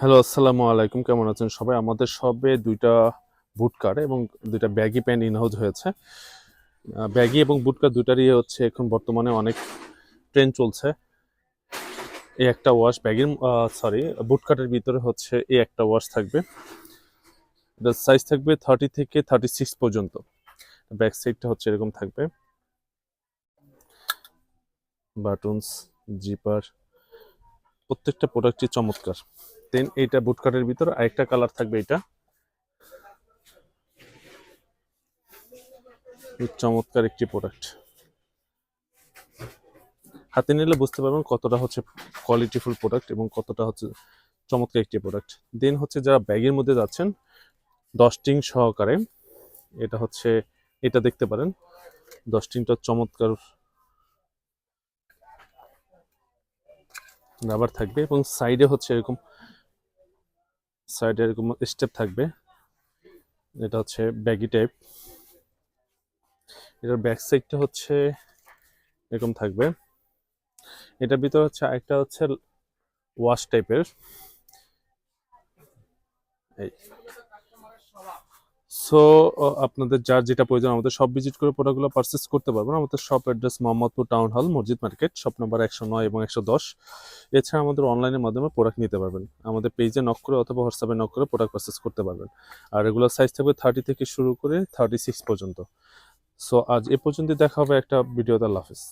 Hello, আসসালামু আলাইকুম। কেমন আছেন সবাই? আমাদের শপে ২ টা বুট কাট এবং ২ টা ব্যাগি প্যান্ট ইন-হাউস হয়েছে। ব্যাগি এবং বুট কাট ২ টারই হচ্ছে এখন বর্তমানে অনেক ট্রেন্ড চলছে। এই একটা ওয়াশ ব্যাগির বুট কাটের ভিতরে হচ্ছে এই একটা ওয়াশ থাকবে। এটার সাইজ থাকবে 30 থেকে 36 পর্যন্ত। ব্যাক সাইডটা হচ্ছে এরকম থাকবে। বাটনস, জিপার প্রত্যেকটা প্রোডাক্টই চমৎকার। দেন এইটা বুট কাটের ভিতরে আরেকটা কালার থাকবে এটা। চমৎকার একটি প্রোডাক্ট। হাতে নিলে বুঝতে পারবেন কতটা হচ্ছে কোয়ালিটিফুল প্রোডাক্ট এবং কতটা হচ্ছে চমৎকার একটি প্রোডাক্ট। দেন হচ্ছে যারা ব্যাগের মধ্যে যাচ্ছেন ডস্টিং সহকারে, এটা হচ্ছে এটা দেখতে পারেন। ডস্টিংটা চমৎকার রাবার থাকবে এবং সাইডে হচ্ছে এরকম সাইডে এরকম স্টেপ থাকবে। এটা হচ্ছে ব্যাগি টাইপ। এটার ব্যাক সাইডটা হচ্ছে এরকম থাকবে। এটার ভিতরে হচ্ছে আরেকটা হচ্ছে ওয়াশ টাইপের। এই সো আপনাদের যার যেটা প্রয়োজন আমাদের সব ভিজিট করে প্রোডাক্টগুলো পারচেস করতে পারবেন। আমাদের shop address Mohammadpur town hall, মসজিদ মার্কেট, শপ নাম্বার 109 এবং 110। এছাড়া আমাদের অনলাইনের মাধ্যমে প্রোডাক্ট নিতে পারবেন। আমাদের পেজে নক করে অথবা হোয়াটসঅ্যাপে নক করে প্রোডাক্ট পারচেস করতে পারবেন। আর রেগুলার সাইজ থাকবে 30 থেকে শুরু করে 36 পর্যন্ত। সো আজ এ পর্যন্ত, দেখা হবে একটা ভিডিওতে। আল্লাহ হাফেজ।